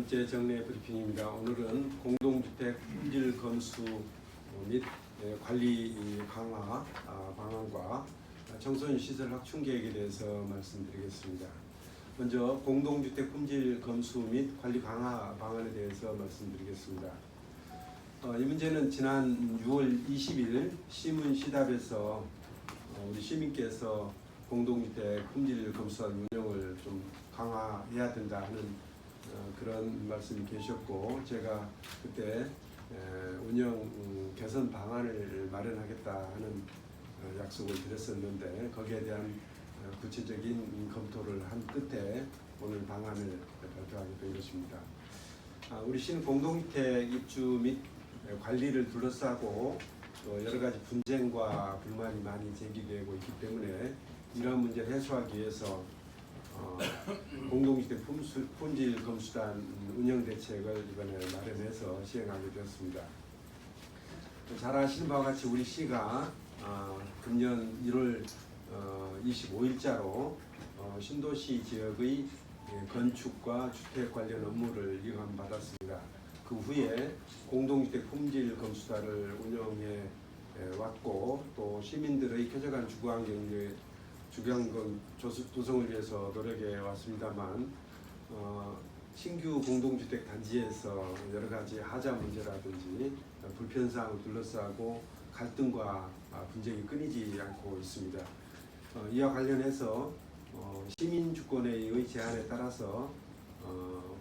번째 정례 브리핑입니다. 오늘은 공동주택 품질 검수 및 관리 강화 방안과 청소년 시설 확충 계획에 대해서 말씀드리겠습니다. 먼저 공동주택 품질 검수 및 관리 강화 방안에 대해서 말씀드리겠습니다. 이 문제는 지난 6월 20일 시문시답에서 우리 시민께서 공동주택 품질 검수한 운영을 좀 강화해야 된다 하는 그런 말씀이 계셨고, 제가 그때 운영 개선 방안을 마련하겠다 하는 약속을 드렸었는데, 거기에 대한 구체적인 검토를 한 끝에 오늘 방안을 발표하게 된 것입니다. 우리 시는 공동주택 입주 및 관리를 둘러싸고 또 여러 가지 분쟁과 불만이 많이 제기되고 있기 때문에 이러한 문제를 해소하기 위해서 공동주택 품질 검수단 운영 대책을 이번에 마련해서 시행하게 되었습니다. 잘 아시는 바와 같이 우리 시가 금년 1월 25일자로 신도시 지역의 건축과 주택 관련 업무를 이관받았습니다. 그 후에 공동주택 품질 검수단을 운영해 왔고, 또 시민들의 쾌적한 주거환경 조성을 위해서 노력해 왔습니다만, 신규 공동주택 단지에서 여러 가지 하자 문제라든지 불편사항을 둘러싸고 갈등과 분쟁이 끊이지 않고 있습니다. 이와 관련해서 시민주권회의 제안에 따라서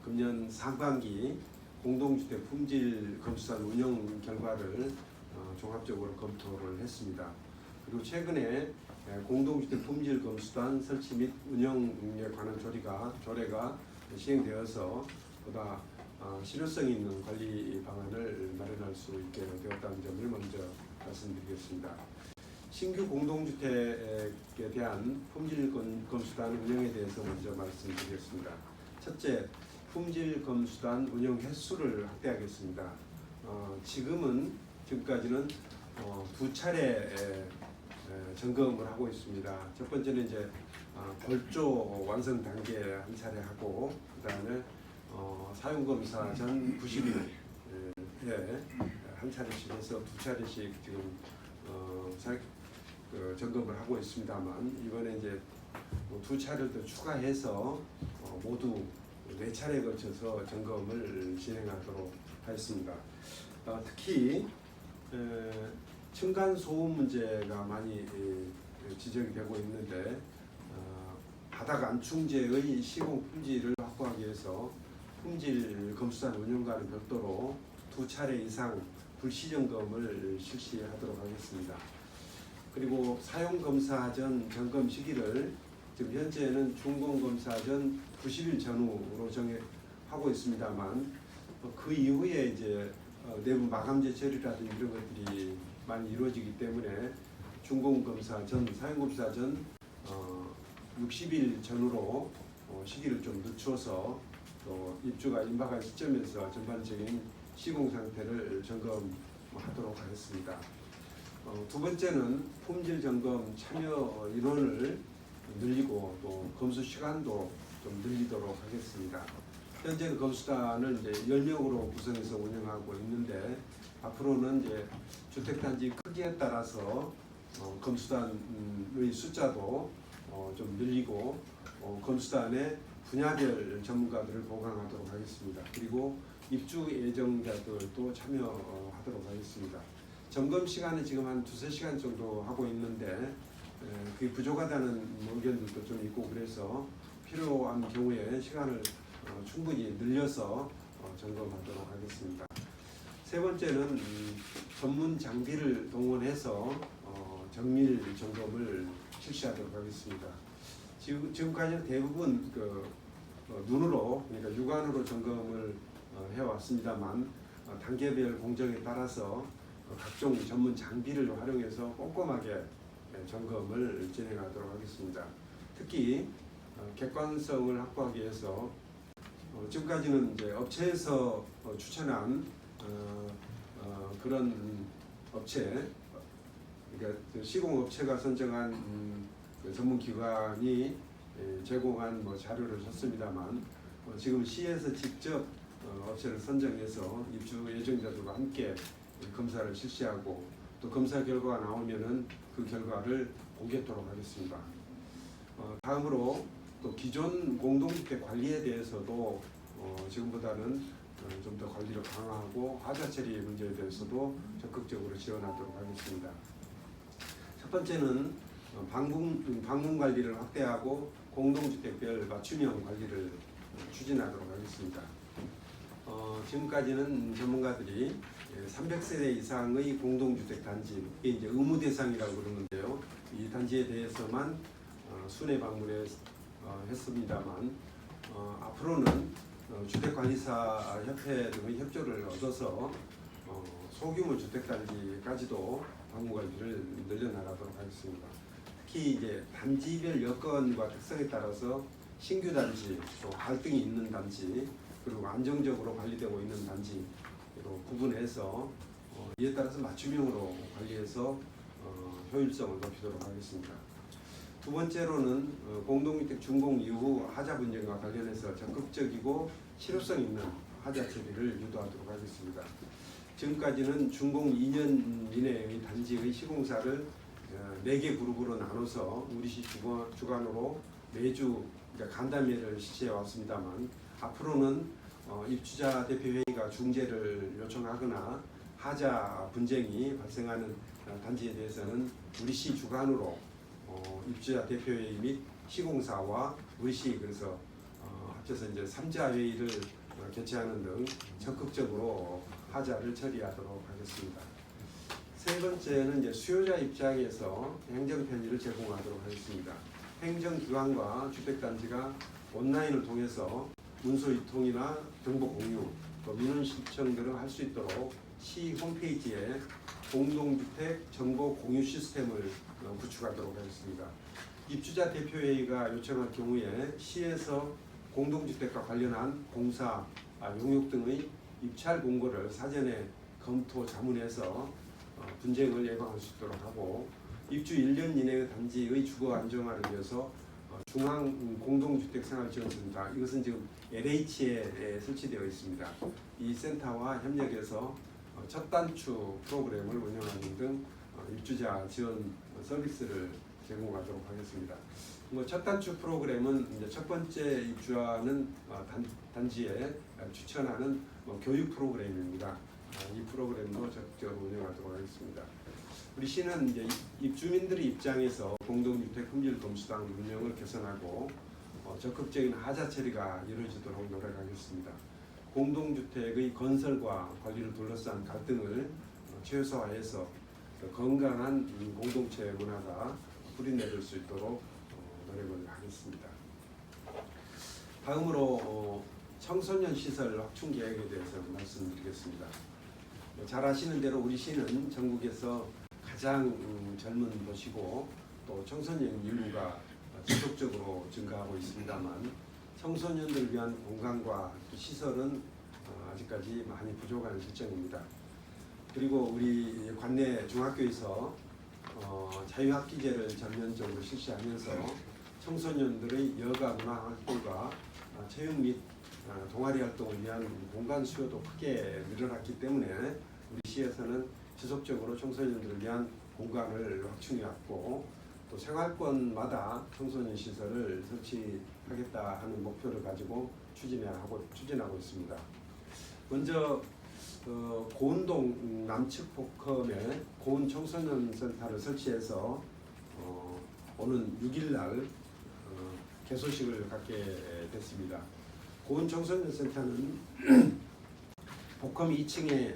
금년 상반기 공동주택 품질 검수단 운영 결과를 종합적으로 검토를 했습니다. 그리고 최근에 공동주택 품질 검수단 설치 및 운영에 관한 조례가 시행되어서 보다 실효성 있는 관리 방안을 마련할 수 있게 되었다는 점을 먼저 말씀드리겠습니다. 신규 공동주택에 대한 품질 검수단 운영에 대해서 먼저 말씀드리겠습니다. 첫째, 품질 검수단 운영 횟수를 확대하겠습니다. 지금까지는 두 차례 점검을 하고 있습니다. 첫 번째는 이제 골조 완성 단계 한 차례 하고, 그 다음에 사용검사 전 90일에 한 차례씩 해서 두 차례씩 지금 점검을 하고 있습니다만, 이번에 이제 두 차례를 더 추가해서 모두 4차례에 걸쳐서 점검을 진행하도록 하였습니다. 특히 층간소음 문제가 많이 지적이 되고 있는데, 바닥 안충제의 시공 품질을 확보하기 위해서 품질 검수단 운영과는 별도로 2차례 이상 불시 점검을 실시하도록 하겠습니다. 그리고 사용검사 전 점검 시기를 지금 현재는 준공검사 전 90일 전후로 정하고 있습니다만, 그 이후에 이제 내부 마감재 처리라든지 이런 것들이 많이 이루어지기 때문에 준공검사 전, 사용검사 전 60일 전후로 시기를 좀 늦춰서 또 입주가 임박한 시점에서 전반적인 시공 상태를 점검하도록 하겠습니다. 두 번째는 품질 점검 참여 인원을 늘리고 또 검수 시간도 좀 늘리도록 하겠습니다. 현재 검수단을 이제 10명으로 구성해서 운영하고 있는데, 앞으로는 이제 주택단지 크기에 따라서 검수단의 숫자도 좀 늘리고 검수단의 분야별 전문가들을 보강하도록 하겠습니다. 그리고 입주 예정자들도 참여하도록 하겠습니다. 점검 시간은 지금 한 2-3시간 정도 하고 있는데, 그게 부족하다는 의견들도 좀 있고, 그래서 필요한 경우에 시간을 충분히 늘려서 점검하도록 하겠습니다. 세 번째는 전문 장비를 동원해서 정밀 점검을 실시하도록 하겠습니다. 지금까지는 대부분 눈으로, 그러니까 육안으로 점검을 해왔습니다만, 단계별 공정에 따라서 각종 전문 장비를 활용해서 꼼꼼하게 점검을 진행하도록 하겠습니다. 특히 객관성을 확보하기 위해서 지금까지는 이제 업체에서 추천한 그런 업체, 그러니까 시공업체가 선정한 전문기관이 제공한 자료를 썼습니다만, 지금 시에서 직접 업체를 선정해서 입주 예정자들과 함께 검사를 실시하고 또 검사 결과가 나오면은 그 결과를 공개토록 하겠습니다. 다음으로 또 기존 공동주택 관리에 대해서도 지금보다는 좀 더 관리를 강화하고 하자 처리 문제에 대해서도 적극적으로 지원하도록 하겠습니다. 첫 번째는 방문 관리를 확대하고 공동주택별 맞춤형 관리를 추진하도록 하겠습니다. 지금까지는 전문가들이 300세대 이상의 공동주택 단지, 이게 이제 의무 대상이라고 그러는데요. 이 단지에 대해서만 순회 방문을 했습니다만 앞으로는 주택관리사 협회 등의 협조를 얻어서 소규모 주택단지까지도 방문 관리를 늘려나가도록 하겠습니다. 특히 이제 단지별 여건과 특성에 따라서 신규 단지, 또 갈등이 있는 단지, 그리고 안정적으로 관리되고 있는 단지로 구분해서 이에 따라서 맞춤형으로 관리해서 효율성을 높이도록 하겠습니다. 두 번째로는 공동주택 준공 이후 하자 분쟁과 관련해서 적극적이고 실효성 있는 하자 처리를 유도하도록 하겠습니다. 지금까지는 준공 2년 이내의 단지의 시공사를 4개 그룹으로 나눠서 우리시 주관으로 매주 간담회를 실시해 왔습니다만 앞으로는 입주자 대표회의가 중재를 요청하거나 하자 분쟁이 발생하는 단지에 대해서는 우리시 주관으로 입주자 대표회의 및 시공사와 우리시 그래서 합쳐서 이제 3자 회의를 개최하는 등 적극적으로 하자를 처리하도록 하겠습니다. 세 번째는 이제 수요자 입장에서 행정 편의를 제공하도록 하겠습니다. 행정기관과 주택단지가 온라인을 통해서 문서 유통이나 정보 공유, 또 민원 신청 등을 할 수 있도록 시 홈페이지에 공동주택 정보 공유 시스템을 구축하도록 하겠습니다. 입주자 대표회의가 요청할 경우에 시에서 공동주택과 관련한 공사, 용역 등의 입찰 공고를 사전에 검토 자문해서 분쟁을 예방할 수 있도록 하고 입주 1년 이내의 단지의 주거 안정화를 위해서 중앙 공동주택생활지원센터, 이것은 지금 LH에 설치되어 있습니다. 이 센터와 협력해서 첫 단추 프로그램을 운영하는 등 입주자 지원 서비스를 제공하도록 하겠습니다. 첫 단추 프로그램은 이제 첫 번째 입주하는 단지에 추천하는 교육 프로그램입니다. 이 프로그램도 적극적으로 운영하도록 하겠습니다. 우리 시는 이제 입주민들의 입장에서 공동주택 품질 검수당 운영을 개선하고 적극적인 하자 처리가 이루어지도록 노력하겠습니다. 공동주택의 건설과 관리를 둘러싼 갈등을 최소화해서 건강한 공동체 문화가 뿌리내릴 수 있도록 노력을 하겠습니다. 다음으로 청소년 시설 확충 계획에 대해서 말씀드리겠습니다. 잘 아시는 대로 우리 시는 전국에서 가장 젊은 도시고 또 청소년 인구가 지속적으로 증가하고 있습니다만 청소년들을 위한 공간과 시설은 아직까지 많이 부족한 실정입니다. 그리고 우리 관내 중학교에서 자유학기제를 전면적으로 실시하면서 청소년들의 여가 문화 활동과 체육 및 동아리 활동을 위한 공간 수요도 크게 늘어났기 때문에 우리 시에서는 지속적으로 청소년들을 위한 공간을 확충해왔고 또 생활권마다 청소년 시설을 설치하겠다 하는 목표를 가지고 추진하고 있습니다. 먼저 고운동 남측 복컴에 고운 청소년 센터를 설치해서 오는 6일 날 개소식을 갖게 됐습니다. 고운 청소년 센터는 복컴 2층에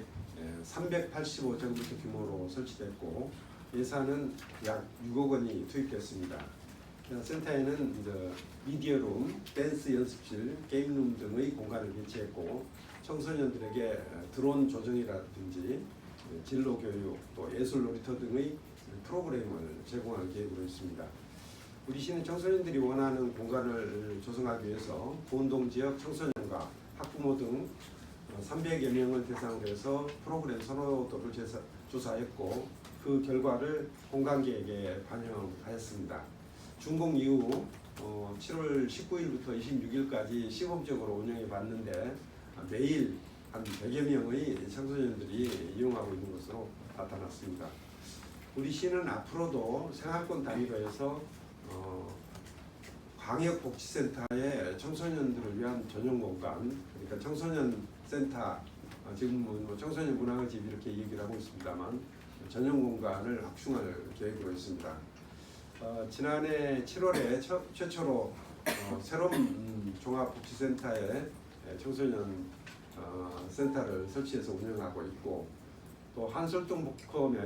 385제곱미터 규모로 설치됐고 예산은 약 6억 원이 투입됐습니다. 센터에는 미디어룸, 댄스 연습실, 게임룸 등의 공간을 배치했고 청소년들에게 드론 조정이라든지 진로 교육, 또 예술 놀이터 등의 프로그램을 제공할 계획으로 있습니다. 우리 시는 청소년들이 원하는 공간을 조성하기 위해서 고운동 지역 청소년과 학부모 등 300여 명을 대상으로 해서 프로그램 선호도를 조사했고 그 결과를 공간계획에 반영하였습니다. 준공 이후 7월 19일부터 26일까지 시범적으로 운영해 봤는데 매일 한 100여 명의 청소년들이 이용하고 있는 것으로 나타났습니다. 우리 시는 앞으로도 생활권 단위로 해서 광역복지센터에 청소년들을 위한 전용 공간, 그러니까 청소년 센터, 지금 뭐 청소년 문화의 집 이렇게 얘기를 하고 있습니다만 전용 공간을 확충할 계획으로 있습니다. 지난해 7월에 최초로 새로운 종합복지센터에 청소년 센터를 설치해서 운영하고 있고, 또 한솔동 복컴에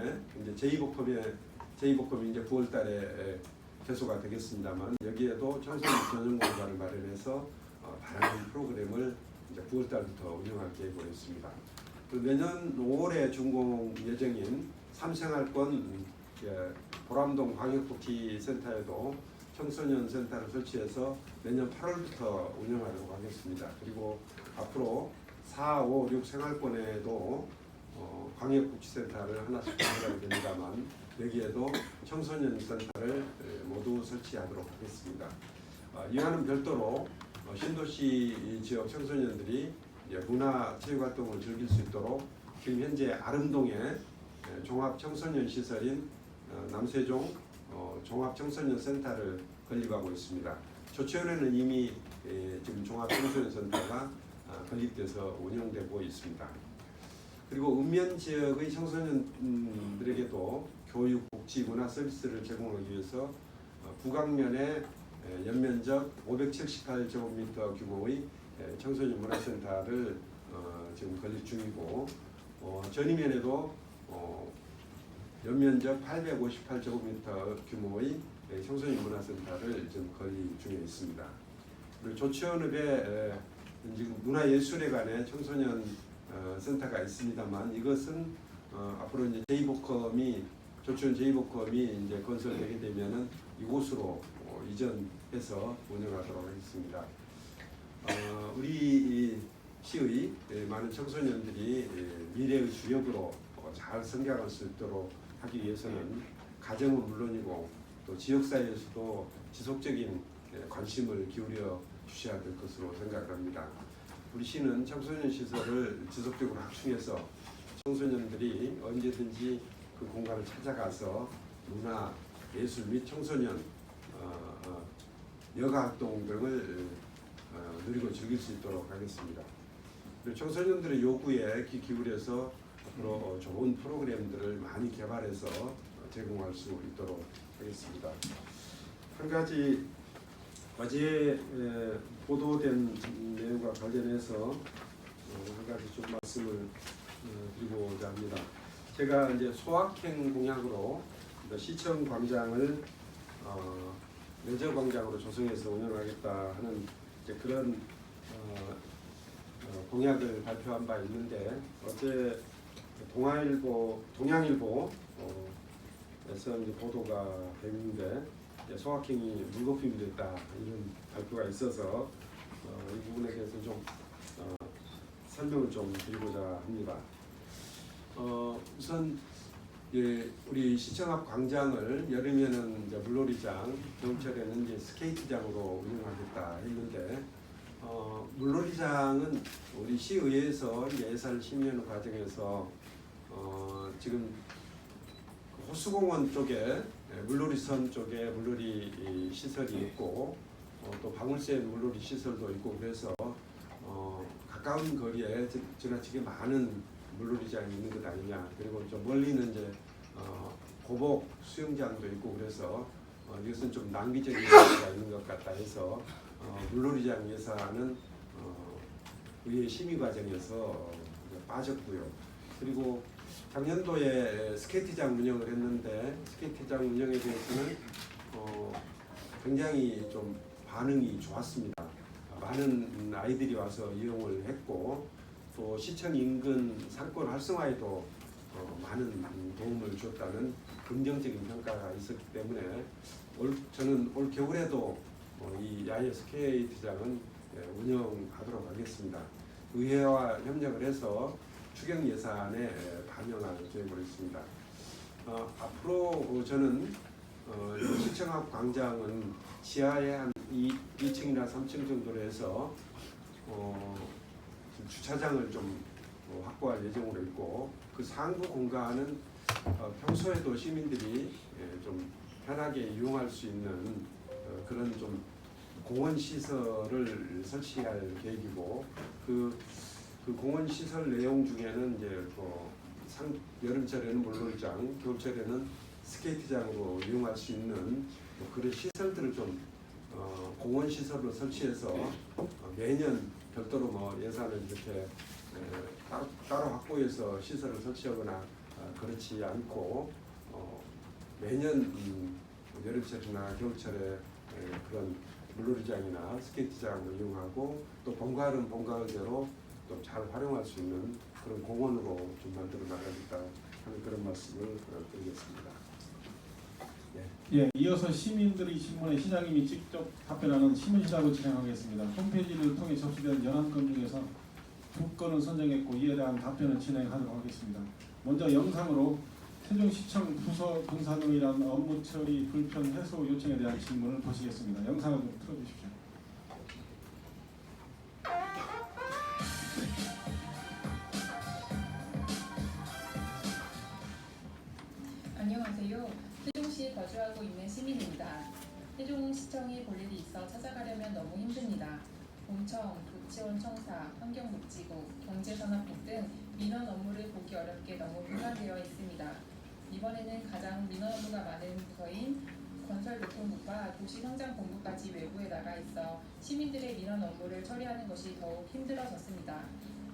이제 제2복컴이 이제 9월달에 개소가 되겠습니다만, 여기에도 청소년 전용 공간을 마련해서 다양한 프로그램을 이제 9월달부터 운영할 계획으로 있습니다. 내년 5월에 준공 예정인 3생활권 보람동 광역복지센터에도 청소년 센터를 설치해서 내년 8월부터 운영하려고 하겠습니다. 그리고 앞으로 4, 5, 6 생활권에도 광역복지센터를 하나씩 운영하게 됩니다만, 여기에도 청소년 센터를 모두 설치하도록 하겠습니다. 이와는 별도로 신도시 지역 청소년들이 문화체육활동을 즐길 수 있도록 지금 현재 아름동에 종합청소년시설인 남세종 종합청소년센터를 건립하고 있습니다. 조치원에는 이미 지금 종합청소년센터가 건립돼서 운영되고 있습니다. 그리고 읍면 지역의 청소년들에게도 교육, 복지, 문화 서비스를 제공하기 위해서 북악면에 연면적 578제곱미터 규모의 청소년 문화센터를 지금 건립 중이고, 전이면에도 연면적 858제곱미터 규모의 청소년 문화센터를 지금 건립 중에 있습니다. 그리고 조치원읍에 지금 문화예술회관에 청소년 센터가 있습니다만, 이것은 앞으로 이제 조치원 제2복컴이 이제 건설되게 되면은 이곳으로 이전해서 운영하도록 하겠습니다. 우리 시의 많은 청소년들이 미래의 주역으로 잘 성장할 수 있도록 하기 위해서는 가정은 물론이고 또 지역사회에서도 지속적인 관심을 기울여 주셔야 될 것으로 생각합니다. 우리 시는 청소년 시설을 지속적으로 확충해서 청소년들이 언제든지 그 공간을 찾아가서 문화, 예술 및 청소년 여가 활동 등을 누리고 즐길 수 있도록 하겠습니다. 그리고 청소년들의 요구에 귀 기울여서 앞으로 좋은 프로그램들을 많이 개발해서 제공할 수 있도록 하겠습니다. 한 가지 어제 보도된 내용과 관련해서 한 가지 좀 말씀을 드리고자 합니다. 제가 이제 소확행 공약으로 시청 광장을 레저 광장으로 조성해서 운영하겠다 하는 이제 그런 공약을 발표한 바 있는데, 어제 동양일보에서 이제 보도가 됐는데 소확행이 물거품이 됐다 이런 발표가 있어서 이 부분에 대해서 좀 설명을 좀 드리고자 합니다. 우선 우리 시청 앞 광장을 여름에는 이제 물놀이장, 겨울철에는 이제 스케이트장으로 운영하겠다 했는데, 물놀이장은 우리 시의회에서 예산 심의하는 과정에서 지금 호수공원 쪽에 물놀이선 쪽에 물놀이 시설이 있고 또 방울새 물놀이 시설도 있고, 그래서 가까운 거리에 지나치게 많은 물놀이장이 있는 것 아니냐. 그리고 좀 멀리는 이제 고복 수영장도 있고, 그래서 이것은 좀 낭비적인 요소가 있는 것 같다 해서 물놀이장 예산은 의회 심의 과정에서 빠졌고요. 그리고 작년도에 스케이트장 운영을 했는데, 스케이트장 운영에 대해서는 굉장히 좀 반응이 좋았습니다. 많은 아이들이 와서 이용을 했고, 또 시청 인근 상권 활성화에도 많은 도움을 줬다는 긍정적인 평가가 있었기 때문에 저는 올 겨울에도 이 야외 스케이트장은 운영하도록 하겠습니다. 의회와 협력을 해서 추경 예산에 반영할 계획으로 있습니다. 앞으로 저는 시청 앞 광장은 지하에 한 2층이나 3층 정도로 해서 주차장을 좀 확보할 예정으로 있고 그 상부 공간은 평소에도 시민들이 좀 편하게 이용할 수 있는 그런 좀 공원 시설을 설치할 계획이고 그 공원 시설 내용 중에는 이제 여름철에는 물놀이장, 겨울철에는 스케이트장으로 이용할 수 있는 그런 시설들을 좀 공원 시설로 설치해서 매년 별도로 예산을 이렇게 따로 확보해서 시설을 설치하거나 그렇지 않고 매년 여름철이나 겨울철에 그런 물놀이장이나 스케이트장을 이용하고 또 봄가을은 봄가을대로 또 잘 활용할 수 있는 그런 공원으로 좀 만들어 나가겠다 하는 그런 말씀을 드리겠습니다. 예, 이어서 시민들의 질문에 시장님이 직접 답변하는 시민시사로 진행하겠습니다. 홈페이지를 통해 접수된 11건 중에서 2건을 선정했고 이에 대한 답변을 진행하도록 하겠습니다. 먼저 영상으로 세종시청 부서 분사 등이란 업무 처리 불편 해소 요청에 대한 질문을 보시겠습니다. 영상을 좀 틀어주십시오. 안녕하세요. 세종시에 거주하고 있는 시민입니다. 세종시청이 볼 일이 있어 찾아가려면 너무 힘듭니다. 본청, 유치원 청사, 환경복지부, 경제산업부 등 민원 업무를 보기 어렵게 너무 분산되어 있습니다. 이번에는 가장 민원 업무가 많은 부서인 건설교통부와 도시성장본부까지 외부에 나가 있어 시민들의 민원 업무를 처리하는 것이 더욱 힘들어졌습니다.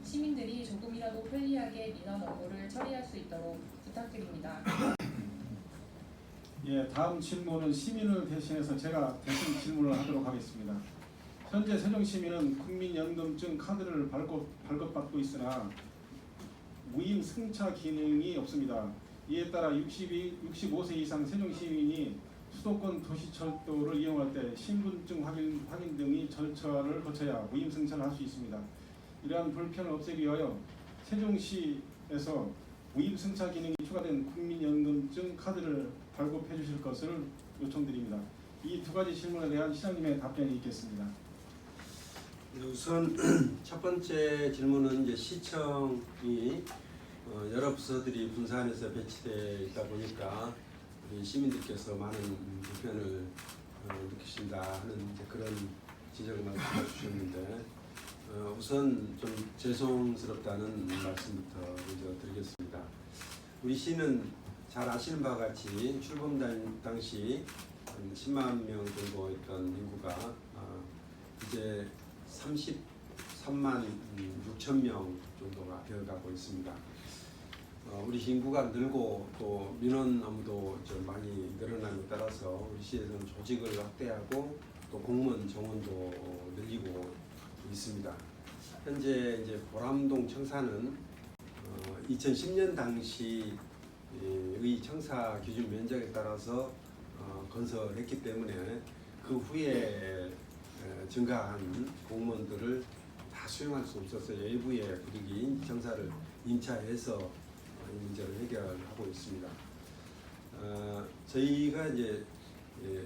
시민들이 조금이라도 편리하게 민원 업무를 처리할 수 있도록 부탁드립니다. 예, 다음 질문은 시민을 대신해서 제가 대신 질문을 하도록 하겠습니다. 현재 세종시민은 국민연금증 카드를 발급받고 있으나 무임 승차 기능이 없습니다. 이에 따라 65세 이상 세종시민이 수도권 도시철도를 이용할 때 신분증 확인 등의 절차를 거쳐야 무임 승차를 할 수 있습니다. 이러한 불편을 없애기 위하여 세종시에서 무임 승차 기능이 추가된 국민연금증 카드를 발급해 주실 것을 요청드립니다. 이 두 가지 질문에 대한 시장님의 답변이 있겠습니다. 우선 첫 번째 질문은 이제 시청이 여러 부서들이 분산해서 배치되어 있다 보니까 우리 시민들께서 많은 불편을 느끼신다 하는 이제 그런 지적을 말씀해 주셨는데 우선 좀 죄송스럽다는 말씀부터 먼저 드리겠습니다. 우리 시는 잘 아시는 바와 같이 출범 당시 10만 명 정도 있던 인구가 이제 33만 6천 명 정도가 되어가고 있습니다. 우리 인구가 늘고 또 민원 업무도 좀 많이 늘어남에 따라서 우리 시에서는 조직을 확대하고 또 공무원 정원도 늘리고 있습니다. 현재 이제 보람동 청사는 2010년 당시의 청사 기준 면적에 따라서 건설했기 때문에 그 후에 증가한 공무원들을 다 수용할 수 없어서 외부의 부득이 청사를 임차해서 이 문제를 해결하고 있습니다. 저희가 이제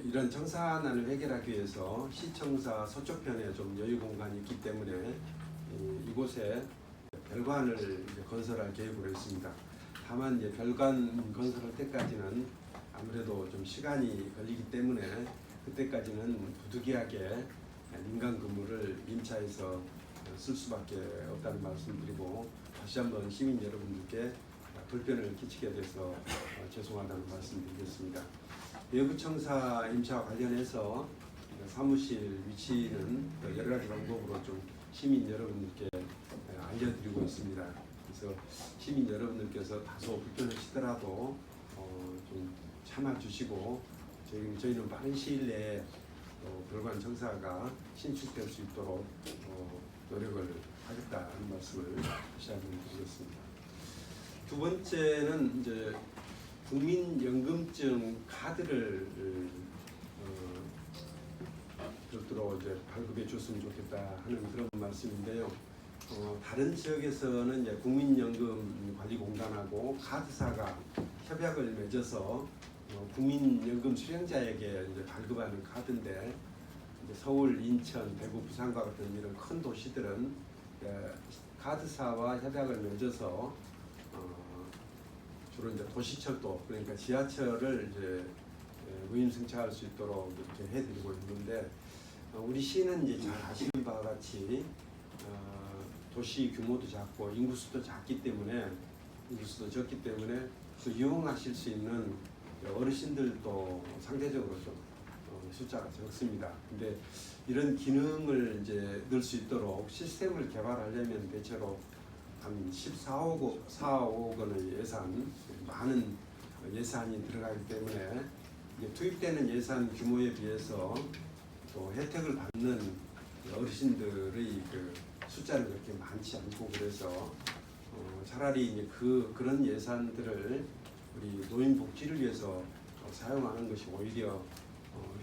이런 청사난을 해결하기 위해서 시청사 서쪽편에 좀 여유 공간이 있기 때문에 이곳에 별관을 이제 건설할 계획으로 있습니다. 다만 이제 별관 건설할 때까지는 아무래도 좀 시간이 걸리기 때문에 그때까지는 부득이하게 민간 건물을 임차해서 쓸 수밖에 없다는 말씀드리고 다시 한번 시민 여러분들께 불편을 끼치게 돼서 죄송하다는 말씀드리겠습니다. 외부 청사 임차와 관련해서 사무실 위치는 여러 가지 방법으로 좀 시민 여러분들께 알려드리고 있습니다. 그래서 시민 여러분들께서 다소 불편하시더라도 좀 참아주시고 저희는 빠른 시일 내에 별관 청사가 신축될 수 있도록 노력을 하겠다는 말씀을 다시 한번 드리겠습니다. 두 번째는 이제 국민연금증 카드를 별도로 이제 발급해 줬으면 좋겠다 하는 그런 말씀인데요. 다른 지역에서는 이제 국민연금관리공단하고 카드사가 협약을 맺어서 국민연금 수령자에게 이제 발급하는 카드인데 이제 서울, 인천, 대구, 부산과 같은 이런 큰 도시들은 카드사와 협약을 맺어서 주로 이제 도시철도 그러니까 지하철을 이제 무임 승차할 수 있도록 이렇게 해드리고 있는데 우리 시는 이제 잘 아시는 바와 같이 도시 규모도 작고 인구수도 작기 때문에 또 이용하실 수 있는 어르신들도 상대적으로 좀 숫자가 적습니다. 근데 이런 기능을 이제 넣을 수 있도록 시스템을 개발하려면 대체로 한 14억 원의 많은 예산이 들어가기 때문에 투입되는 예산 규모에 비해서 또 혜택을 받는 어르신들의 그 숫자는 그렇게 많지 않고 그래서 차라리 이제 그런 예산들을 우리 노인 복지를 위해서 사용하는 것이 오히려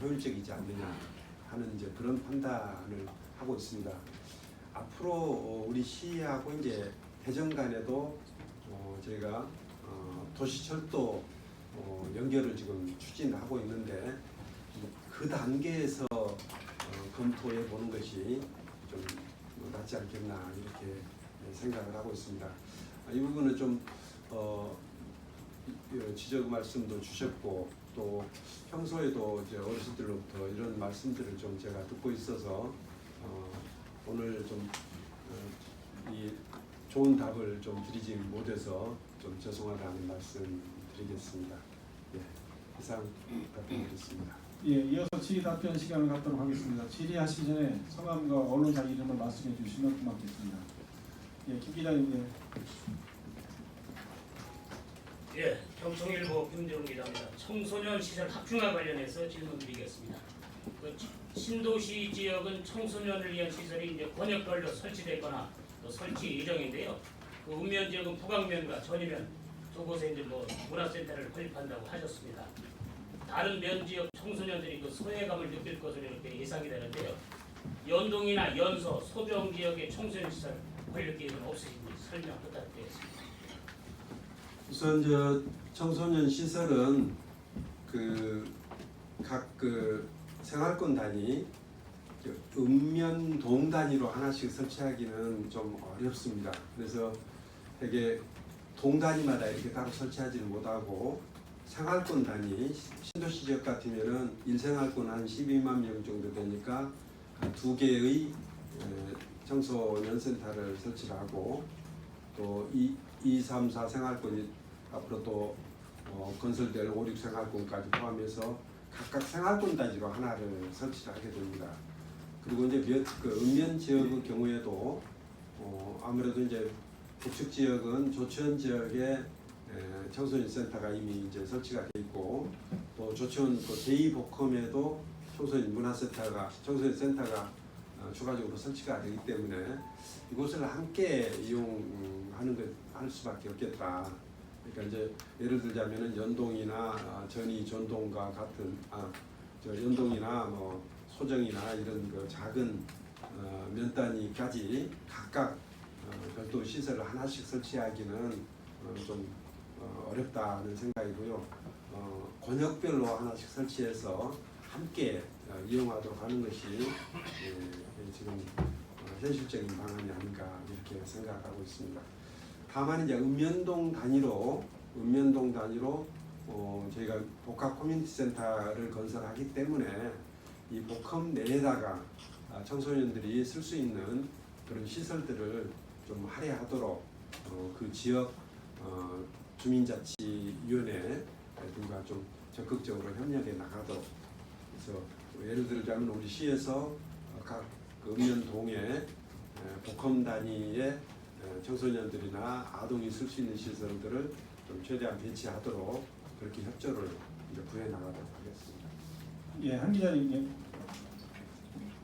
효율적이지 않느냐 하는 이제 그런 판단을 하고 있습니다. 앞으로 우리 시하고 이제 대전 간에도 저희가 도시철도 연결을 지금 추진하고 있는데 그 단계에서 검토해 보는 것이 좀 낫지 않겠나 이렇게 생각을 하고 있습니다. 이 부분은 좀 지적 말씀도 주셨고 또 평소에도 이제 어르신들로부터 이런 말씀들을 좀 제가 듣고 있어서 오늘 좀 이 좋은 답을 좀 드리지 못해서 좀 죄송하다는 말씀 드리겠습니다. 예, 이상 답변드리겠습니다. 예, 이어서 질의 답변 시간을 갖도록 하겠습니다. 질의하시기 전에 성함과 언론사 이름을 말씀해 주시면 고맙겠습니다. 예, 김 기자님. 예, 경청일보 김대웅 기자입니다. 청소년 시설 합중화 관련해서 질문드리겠습니다. 그 신도시 지역은 청소년을 위한 시설이 이제 권역별로 설치됐거나 또 설치 예정인데요. 그 읍면 지역은 북악면과 전이면 두 곳에 이제 문화센터를 건립한다고 하셨습니다. 다른 면 지역 청소년들이 그 소외감을 느낄 것으로 이렇게 예상이 되는데요. 연동이나 연서, 소정 지역의 청소년 시설 건립 계획은 없으신지 설명 부탁드리겠습니다. 우선 저 청소년 시설은 각 생활권 단위, 읍면동 단위로 하나씩 설치하기는 좀 어렵습니다. 그래서 되게 동 단위마다 이렇게 따로 설치하지는 못하고 생활권 단위, 신도시 지역 같으면은 1생활권 한 12만 명 정도 되니까 두 개의 청소년 센터를 설치하고 또 2, 3, 4 생활권이 앞으로 또 건설될 5, 6 생활권까지 포함해서 각각 생활권 단위로 하나를 설치를 하게 됩니다. 그리고 이제 읍면 지역의 경우에도 아무래도 이제 북측 지역은 조천 지역에 청소년 센터가 이미 이제 설치가 돼 있고 또 조천 제2복험에도 청소년 센터가 추가적으로 설치가 되기 때문에 이곳을 함께 할 수밖에 없겠다. 그러니까 이제 예를 들자면은 연동이나 전이 전동과 같은 연동이나 소정이나 이런 그 작은 면 단위까지 각각 별도 시설을 하나씩 설치하기는 좀 어렵다는 생각이고요. 권역별로 하나씩 설치해서 함께 이용하도록 하는 것이 지금 현실적인 방안이 아닌가 이렇게 생각하고 있습니다. 다만 이제 읍면동 단위로 저희가 복합 커뮤니티 센터를 건설하기 때문에 이 복합 내에다가 청소년들이 쓸 수 있는 그런 시설들을 좀 할애하도록 그 지역 주민자치위원회 등과 좀 적극적으로 협력해 나가도록 그래서 예를 들자면 우리 시에서 각 읍면동에 복합 단위의 청소년들이나 아동이 쓸 수 있는 시설들을 좀 최대한 배치하도록 그렇게 협조를 이제 구해 나가도록 하겠습니다. 예, 한 기자님.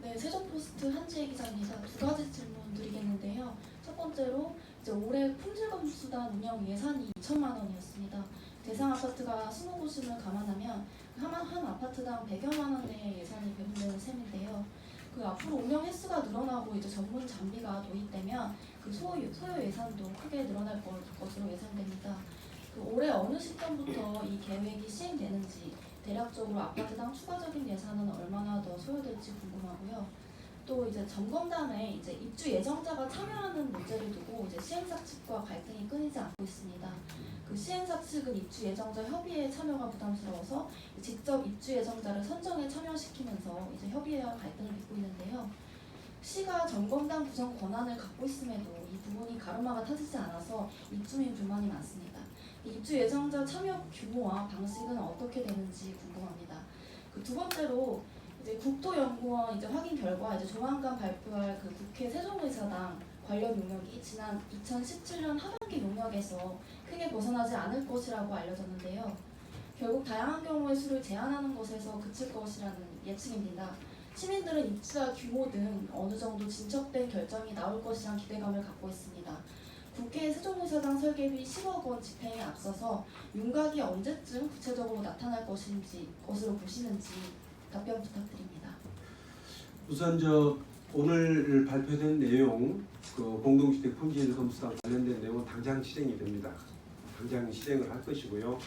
네, 세종포스트 한지혜 기자입니다. 두 가지 질문 드리겠는데요. 첫 번째로 이제 올해 품질검수단 운영 예산이 2천만 원이었습니다. 대상 아파트가 20곳임을 감안하면 한 아파트당 100여만 원의 예산이 배분되는 셈인데요. 그 앞으로 운영 횟수가 늘어나고 이제 전문 장비가 도입되면 그 소요 예산도 크게 늘어날 것으로 예상됩니다. 그 올해 어느 시점부터 이 계획이 시행되는지 대략적으로 아파트당 추가적인 예산은 얼마나 더 소요될지 궁금하고요. 또 이제 점검단에 이제 입주 예정자가 참여하는 문제를 두고 이제 시행사 측과 갈등이 끊이지 않고 있습니다. 그 시행사 측은 입주 예정자 협의회에 참여가 부담스러워서 직접 입주 예정자를 선정에 참여시키면서 이제 협의회와 갈등을 빚고 있는데요. 시가 점검단 구성 권한을 갖고 있음에도 이 부분이 가로막아 터지지 않아서 입주민 불만이 많습니다. 입주 예정자 참여 규모와 방식은 어떻게 되는지 궁금합니다. 그 두 번째로 이제 국토연구원 이제 확인 결과 이제 조만간 발표할 그 국회 세종의사당 관련 용역이 지난 2017년 하반기 용역에서 크게 벗어나지 않을 것이라고 알려졌는데요. 결국 다양한 경우의 수를 제한하는 것에서 그칠 것이라는 예측입니다. 시민들은 입주자 규모 등 어느 정도 진척된 결정이 나올 것이란 기대감을 갖고 있습니다. 국회 세종의사당 설계비 10억 원 집행에 앞서서 윤곽이 언제쯤 구체적으로 나타날 것으로 보시는지 답변 부탁드립니다. 우선 오늘 발표된 내용, 그 공동주택 품질 검수랑 관련된 내용은 당장 실행이 됩니다. 당장 실행을 할 것이고요.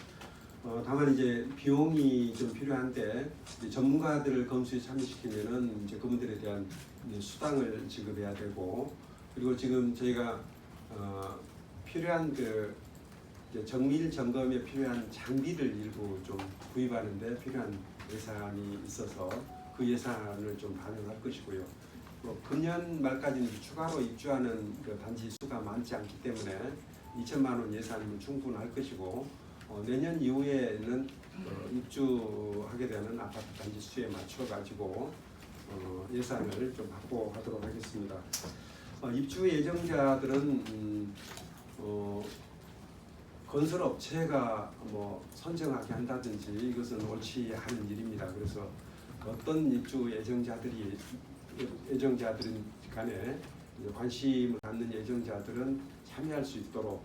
다만 이제 비용이 좀 필요한데 이제 전문가들을 검수에 참여시키면은 이제 그분들에 대한 이제 수당을 지급해야 되고, 그리고 지금 저희가 필요한 그 이제 정밀 점검에 필요한 장비를 일부 좀 구입하는데 필요한 예산이 있어서 그 예산을 좀 반영할 것이고요. 금년 말까지는 추가로 입주하는 그 단지 수가 많지 않기 때문에 2천만 원 예산이면 충분할 것이고, 내년 이후에는 입주하게 되는 아파트 단지 수에 맞춰 가지고 예산을 좀 확보하도록 하겠습니다. 입주 예정자들은 건설 업체가 뭐 선정하게 한다든지 이것은 옳지 않은 일입니다. 그래서 어떤 입주 예정자들은 간에 관심을 갖는 예정자들은 참여할 수 있도록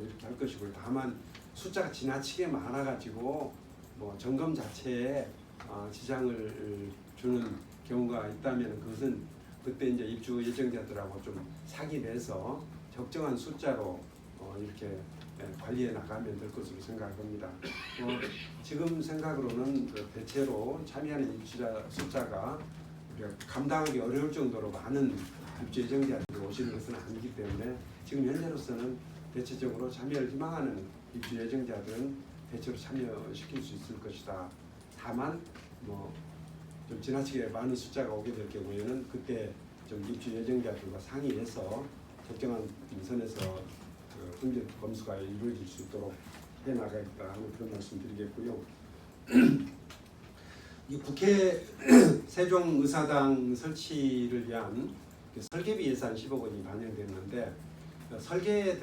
이렇게 할 것이고요. 다만 숫자가 지나치게 많아가지고 뭐 점검 자체에 지장을 주는 경우가 있다면 그것은 그때 이제 입주 예정자들하고 좀 상의해서 적정한 숫자로 이렇게 관리해 나가면 될 것으로 생각합니다. 지금 생각으로는 대체로 참여하는 입주자 숫자가 우리가 감당하기 어려울 정도로 많은 입주 예정자들이 오시는 것은 아니기 때문에 지금 현재로서는 대체적으로 참여를 희망하는 입주 예정자들은 대체로 참여시킬 수 있을 것이다. 다만 좀 지나치게 많은 숫자가 오게 될 경우에는 그때 좀 입주 예정자들과 상의해서 적정한 선에서 품질 검수가 이루어질 수 있도록 해나가겠다 하는 그런 말씀드리겠고요. 이 국회 세종의사당 설치를 위한 설계비 예산 10억 원이 반영됐는데 설계에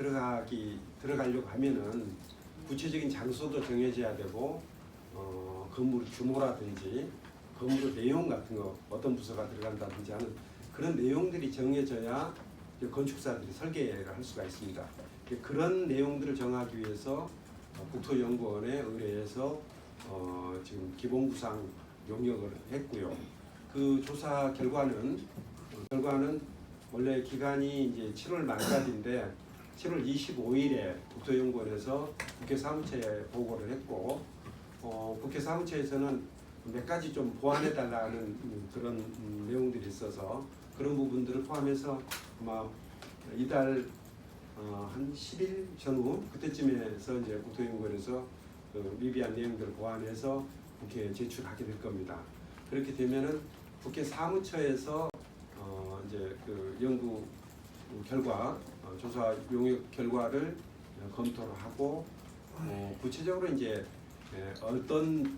들어가려고 하면은 구체적인 장소도 정해져야 되고 건물 규모라든지 건물 내용 같은 거 어떤 부서가 들어간다든지 하는 그런 내용들이 정해져야 건축사들이 설계를 할 수가 있습니다. 그런 내용들을 정하기 위해서 국토연구원에 의뢰해서 지금 기본구상 용역을 했고요. 그 조사 결과는 원래 기간이 이제 7월 말까지인데 7월 25일에 국토연구원에서 국회 사무처에 보고를 했고 국회 사무처에서는 몇 가지 좀 보완해달라는 그런 내용들이 있어서 그런 부분들을 포함해서 아마 이달 한 10일 전후 그때쯤에서 이제 국토연구원에서 그 미비한 내용들을 보완해서 국회에 제출하게 될 겁니다. 그렇게 되면은 국회 사무처에서 이제 그 연구 결과 조사 용역 결과를 검토를 하고 구체적으로 이제 어떤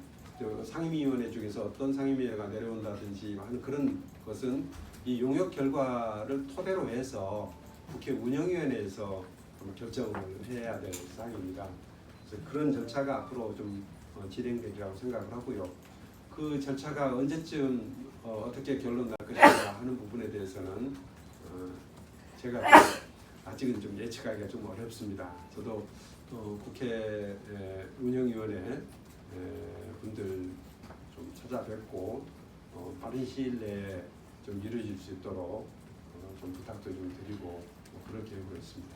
상임위원회 중에서 어떤 상임위원회가 내려온다든지 하는 그런 것은 이 용역 결과를 토대로 해서 국회 운영위원회에서 결정을 해야 될 사항입니다. 그래서 그런 절차가 앞으로 좀 진행되리라고 생각을 하고요. 그 절차가 언제쯤 어떻게 결론 날 것인가 하는 부분에 대해서는 제가 아직은 좀 예측하기가 좀 어렵습니다. 저도 국회 운영위원회 분들 좀 찾아뵙고 빠른 시일 내에 좀 이루어질 수 있도록 좀 부탁도 좀 드리고 그럴 계획으로 있습니다.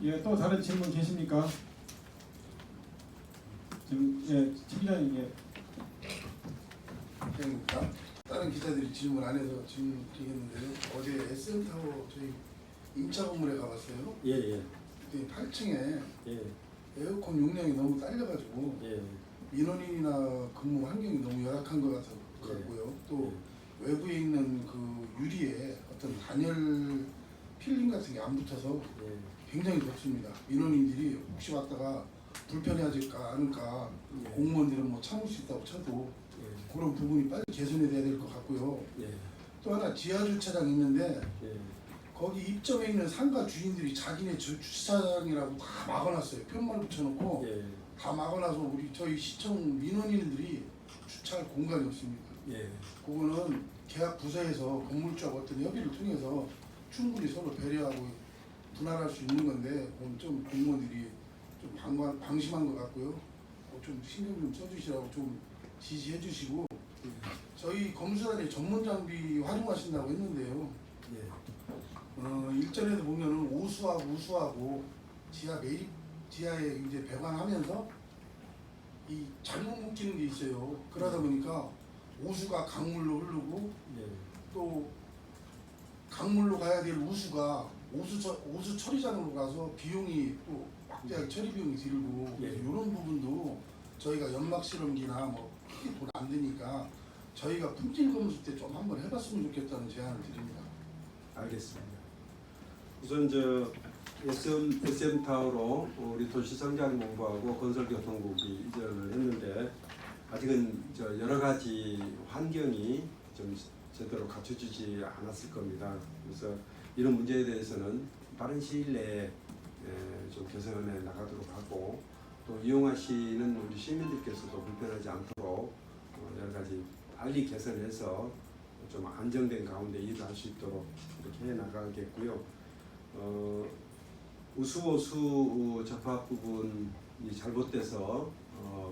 예, 또 다른 질문 계십니까? 지금 최 기자님 그러니까 다른 기자들이 질문 안 해서 질문 드리겠는데요. 어제 SM타워 저희 임차 건물에 가봤어요. 예, 예, 그때 8층에 예, 에어컨 용량이 너무 딸려가지고 예, 민원인이나 근무 환경이 너무 열악한 것 같고요. 또 외부에 있는 그 유리에 어떤 단열 필름 같은 게 안 붙어서 예, 굉장히 덥습니다. 민원인들이 혹시 왔다가 불편해하질까 않을까 예. 공무원들은 뭐 참을 수 있다고 쳐도 예, 그런 부분이 빨리 개선이 돼야 될 것 같고요. 예, 또 하나 지하 주차장 있는데 예, 거기 입점해 있는 상가 주인들이 자기네 주차장이라고 다 막아놨어요. 편말 붙여놓고 예, 다 막아놔서 우리 저희 시청 민원인들이 주차할 공간이 없습니다. 예, 그거는 계약 부서에서 건물주하고 어떤 협의를 통해서 충분히 서로 배려하고 분할할 수 있는 건데 그건 좀 공무원들이 좀 방심한 것 같고요. 좀 신경 좀 써주시라고 좀 지시해 주시고 저희 검수단이 전문 장비 활용하신다고 했는데요. 일전에도 보면은 오수하고 우수하고 지하에 이제 배관하면서 이 잘못 묶이는 게 있어요. 그러다 보니까 오수가 강물로 흐르고 예, 또 강물로 가야 될 우수가 오수 처리장으로 가서 비용이 또 막대하게 처리 비용이 들고 그래서 예. 이런 부분도 저희가 연막 실험기나 뭐 크게 돈 안 드니까 저희가 품질 검수 때 좀 한번 해봤으면 좋겠다는 제안을 드립니다. 알겠습니다. 우선 저 SM 타워로 우리 도시성장본부하고 건설교통국이 이전을 했는데 아직은 저 여러 가지 환경이 좀 제대로 갖춰지지 않았을 겁니다. 그래서 이런 문제에 대해서는 빠른 시일 내에 좀 개선해 나가도록 하고 또 이용하시는 우리 시민들께서도 불편하지 않도록 여러 가지 빨리 개선해서 좀 안정된 가운데 일을 할 수 있도록 이렇게 해 나가겠고요. 우수오수 접합 부분이 잘못돼서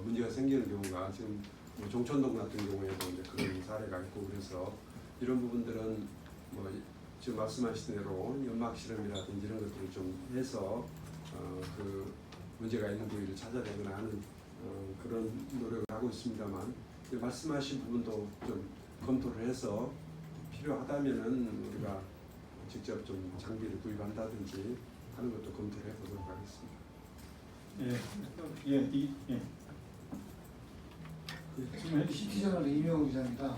문제가 생기는 경우가 지금 뭐 종천동 같은 경우에도 이제 그런 사례가 있고 그래서 이런 부분들은 뭐 지금 말씀하신 대로 연막 실험이라든지 이런 것들을 좀 해서 그 문제가 있는 부위를 찾아내거나 하는 그런 노력을 하고 있습니다만 말씀하신 부분도 좀 검토를 해서 필요하다면은 우리가 직접 좀 장비를 구입한다든지 하는 것도 검토를 해보도록 하겠습니다. 질문해 주시죠. 시티저널 이명호 기자입니다.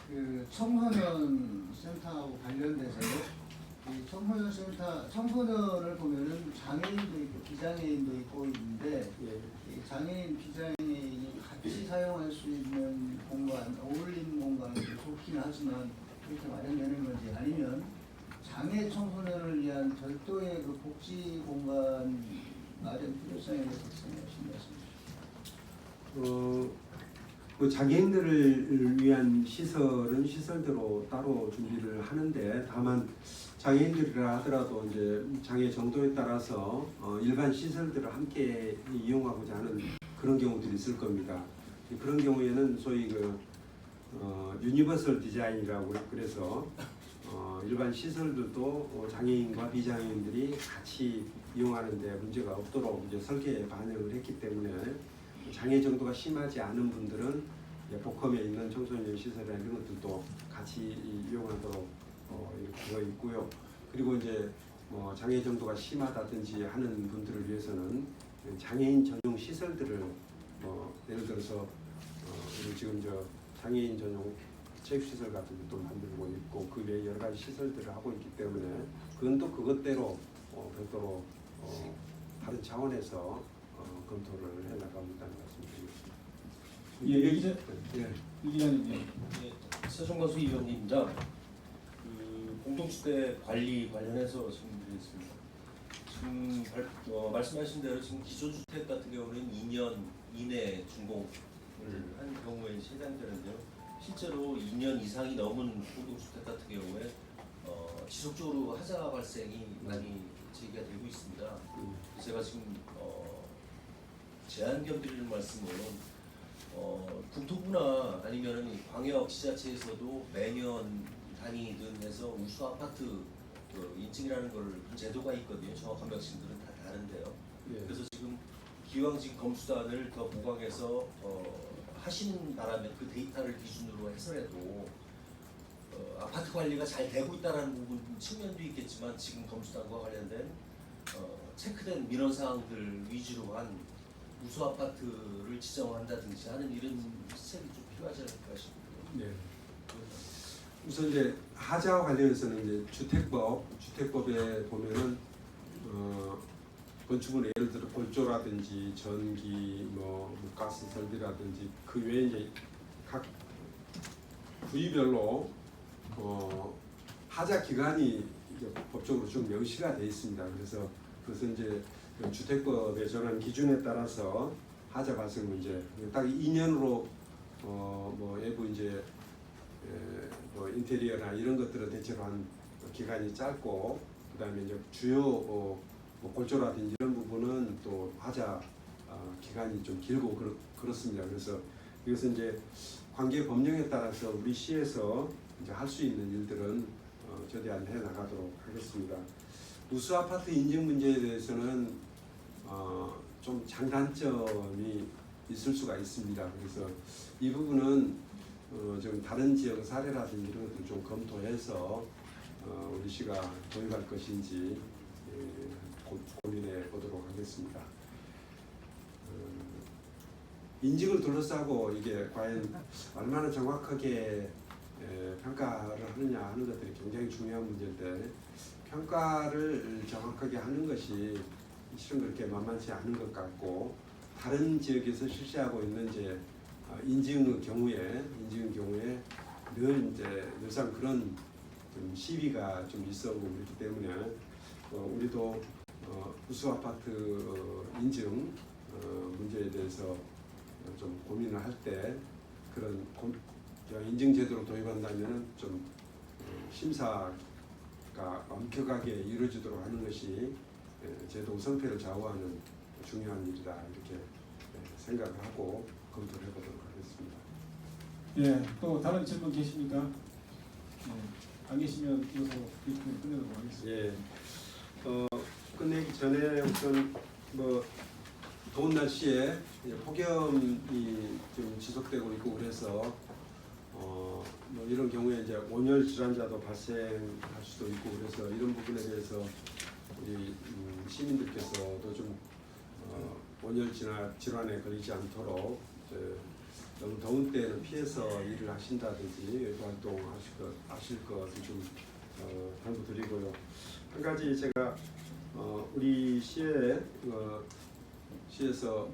그 청소년 센터하고 관련돼서요. 이 청소년 센터 청소년을 보면은 장애인도 있고 비장애인도 있고 있는데 예. 이 장애인 비장애인이 같이 사용할 수 있는 공간, 어울리는 공간이 좋긴 하지만 그렇게 마련되는 건지 아니면 장애 청소년을 위한 별도의 그 복지 공간 마련 필요성에 대해서 말씀해 주십시오. 그 장애인들을 위한 시설은 시설대로 따로 준비를 하는데 다만 장애인들이라 하더라도 이제 장애 정도에 따라서 일반 시설들을 함께 이용하고자 하는 그런 경우들이 있을 겁니다. 그런 경우에는 소위 그 유니버설 디자인이라고 그래서 일반 시설들도 장애인과 비장애인들이 같이 이용하는데 문제가 없도록 이제 설계에 반영을 했기 때문에 장애 정도가 심하지 않은 분들은 복험에 있는 청소년 시설이나 이런 것들도 같이 이용하도록 되어 있고요. 그리고 이제 장애 정도가 심하다든지 하는 분들을 위해서는 장애인 전용 시설들을 예를 들어서 우리 지금 저 장애인 전용 체육시설 같은 것도 만들고 있고 그 외에 여러 가지 시설들을 하고 있기 때문에 그건 또 그것대로 별도로 다른 차원에서 검토를 해 나갑니다는 말씀드리겠습니다. 이 기자님. 세종건수 이병기입니다. 그 공동주택 관리 관련해서 질문드리겠습니다. 지금 말씀하신 대로 지금 기초주택 같은 경우는 2년 이내 준공을 한 경우에 해당되는데요. 실제로 2년 이상이 넘은 공동주택 같은 경우에 지속적으로 하자 발생이 많이 제기가 되고 있습니다. 제가 지금 제안 겸 드리는 말씀은 국토부나 아니면 광역 지자체에서도 매년 단위든 해서 우수 아파트 인증이라는 걸 제도가 있거든요. 정확한 명칭들은 다 다른데요. 그래서 지금 기왕 지금 검수단을 더 보강해서 하신다라면 그 데이터를 기준으로 해서라도 아파트 관리가 잘 되고 있다는 부분 측면도 있겠지만 지금 검수단과 관련된 체크된 민원 사항들 위주로 한 우수 아파트를 지정한다든지 하는 이런 시책이 좀 필요하지 않을까 싶고요. 네. 우선 이제 하자와 관련해서는 이제 주택법에 보면은 건축물에 예를 들어 골조라든지 전기, 뭐 가스 설비라든지 그 외에 이제 각 부위별로 하자 기간이 이제 법적으로 좀 명시가 되어 있습니다. 그래서 그것은 이제 주택법에 정한 기준에 따라서 하자 발생 문제 딱 2년으로 뭐 일부 이제 뭐 인테리어나 이런 것들은 대체로 한 기간이 짧고 그다음에 이제 주요 뭐 골조라든지 이런 부분은 또 하자 기간이 좀 길고 그렇습니다. 그래서 이것은 이제 관계 법령에 따라서 우리 시에서 이제 할 수 있는 일들은 최대한 해 나가도록 하겠습니다. 우수 아파트 인증 문제에 대해서는 좀 장단점이 있을 수가 있습니다. 그래서 이 부분은 좀 다른 지역 사례라든지 이런 것들 좀 검토해서 우리 시가 도입할 것인지 고민해 보도록 하겠습니다. 인증을 둘러싸고 이게 과연 얼마나 정확하게 평가를 하느냐 하는 것들이 굉장히 중요한 문제인데 평가를 정확하게 하는 것이 실은 그렇게 만만치 않은 것 같고 다른 지역에서 실시하고 있는 이제 인증의 경우에 늘 이제 늘상 그런 좀 시비가 좀 있어오고 그렇기 때문에 우리도 우수 아파트 인증 문제에 대해서 좀 고민을 할 때 그런 인증 제도로 도입한다면은 좀 심사가 엄격하게 이루어지도록 하는 것이 제도 성패를 좌우하는 중요한 일이다 이렇게 생각을 하고 검토를 해보도록 하겠습니다. 예, 또 다른 질문 계십니까? 안 계시면 이어서 브리핑을 끝내도록 하겠습니다. 예, 끝내기 전에 우선 뭐 더운 날씨에 폭염이 좀 지속되고 있고 그래서 뭐 이런 경우에 이제 온열 질환자도 발생할 수도 있고 그래서 이런 부분에 대해서 우리 시민들께서도 좀 온열 질환에 걸리지 않도록 너무 더운 때는 피해서 일을 하신다든지 외부 활동하실 것을 좀 당부드리고요. 한 가지 제가 우리 시에서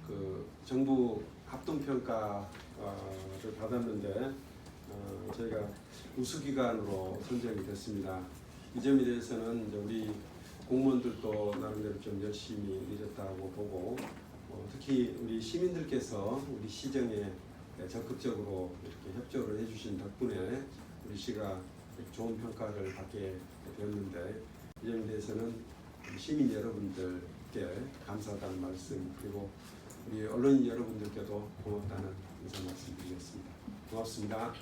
그 정부 합동평가를 받았는데 저희가 우수기관으로 선정이 됐습니다. 이 점에 대해서는 이제 우리 공무원들도 나름대로 좀 열심히 일했다고 보고 특히 우리 시민들께서 우리 시정에 적극적으로 이렇게 협조를 해주신 덕분에 우리 시가 좋은 평가를 받게 되었는데 이 점에 대해서는 시민 여러분들께 감사하다는 말씀 그리고 우리 언론인 여러분들께도 고맙다는 인사 말씀드리겠습니다. 고맙습니다.